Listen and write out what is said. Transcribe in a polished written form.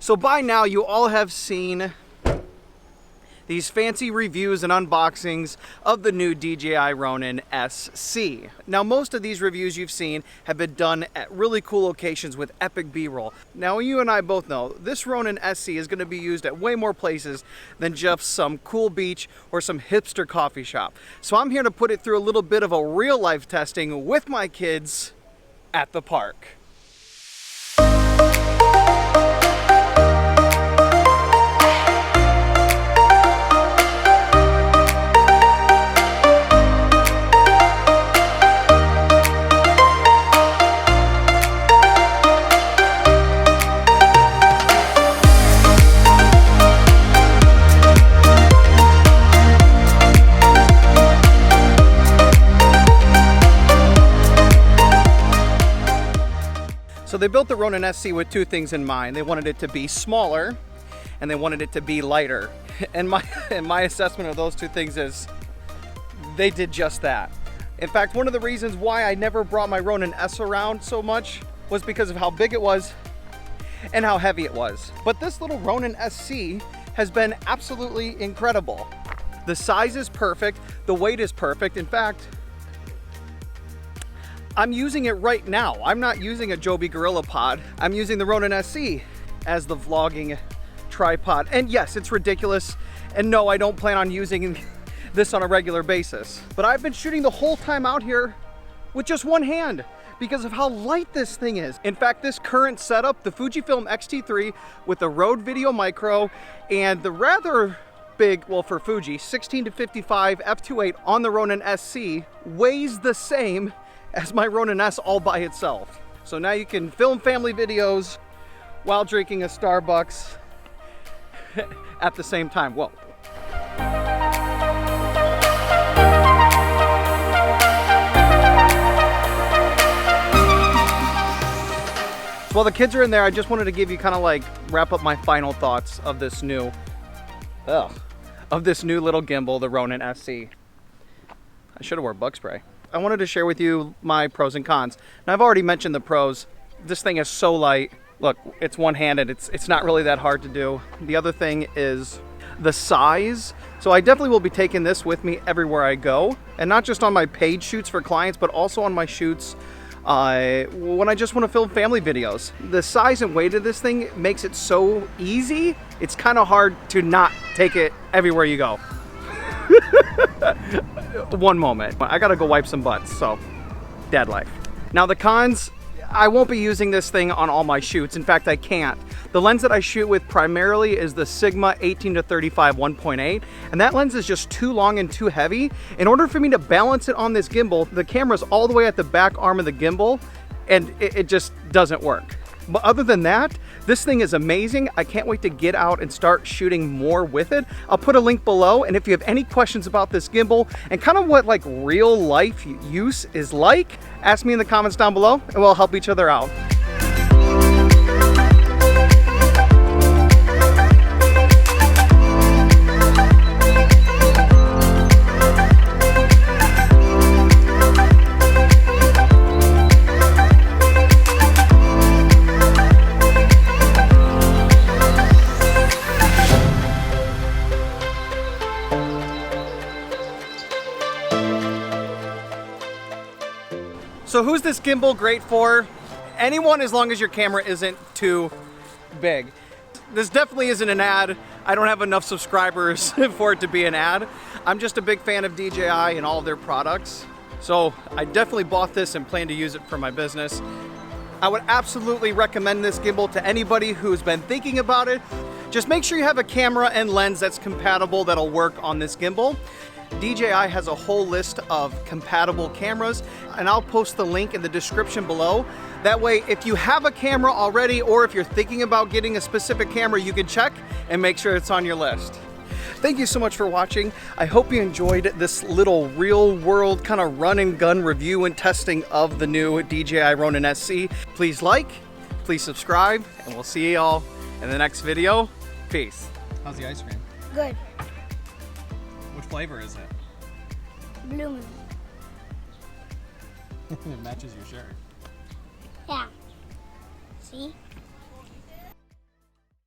So by now you all have seen these fancy reviews and unboxings of the new DJI Ronin SC. Now most of these reviews you've seen have been done at really cool locations with epic B-roll. Now you and I both know this Ronin SC is going to be used at way more places than just some cool beach or some hipster coffee shop. So I'm here to put it through a little bit of a real life testing with my kids at the park. So they built the Ronin SC with two things in mind. They wanted it to be smaller and they wanted it to be lighter. And my assessment of those two things is they did just that. In fact, one of the reasons why I never brought my Ronin S around so much was because of how big it was and how heavy it was. But this little Ronin SC has been absolutely incredible. The size is perfect, the weight is perfect. In fact, I'm using it right now. I'm not using a Joby Gorilla Pod. I'm using the Ronin SC as the vlogging tripod. And yes, it's ridiculous. And no, I don't plan on using this on a regular basis. But I've been shooting the whole time out here with just one hand because of how light this thing is. In fact, this current setup, the Fujifilm X-T3 with the Rode Video Micro and the rather big, well for Fuji, 16-55 f2.8 on the Ronin SC weighs the same as my Ronin S all by itself. So now you can film family videos while drinking a Starbucks at the same time. Whoa. So while the kids are in there, I just wanted to give you kind of like wrap up my final thoughts of this new little gimbal, the Ronin SC. I should have worn bug spray. I wanted to share with you my pros and cons. Now I've already mentioned the pros. This thing is so light. Look, it's one-handed. It's not really that hard to do. The other thing is the size. So I definitely will be taking this with me everywhere I go. And not just on my paid shoots for clients, but also on my shoots when I just want to film family videos. The size and weight of this thing makes it so easy. It's kind of hard to not take it everywhere you go. One moment. I gotta go wipe some butts, so dad life. Now the cons, I won't be using this thing on all my shoots. In fact, I can't. The lens that I shoot with primarily is the Sigma 18-35 1.8, and that lens is just too long and too heavy. In order for me to balance it on this gimbal, the camera's all the way at the back arm of the gimbal, and it just doesn't work. But other than that, this thing is amazing. I can't wait to get out and start shooting more with it. I'll put a link below, and if you have any questions about this gimbal and kind of what like real life use is like, ask me in the comments down below and we'll help each other out. So who's this gimbal great for? Anyone, as long as your camera isn't too big. This definitely isn't an ad. I don't have enough subscribers for it to be an ad. I'm just a big fan of DJI and all of their products. So I definitely bought this and plan to use it for my business. I would absolutely recommend this gimbal to anybody who's been thinking about it. Just make sure you have a camera and lens that's compatible that'll work on this gimbal. DJI has a whole list of compatible cameras, and I'll post the link in the description below. That way, if you have a camera already or if you're thinking about getting a specific camera, you can check and make sure it's on your list. Thank you so much for watching. I hope you enjoyed this little real world kind of run and gun review and testing of the new DJI Ronin SC. Please like, please subscribe, and we'll see y'all in the next video. Peace. How's the ice cream? Good. What flavor is it? Blue moon. It matches your shirt. Yeah. See?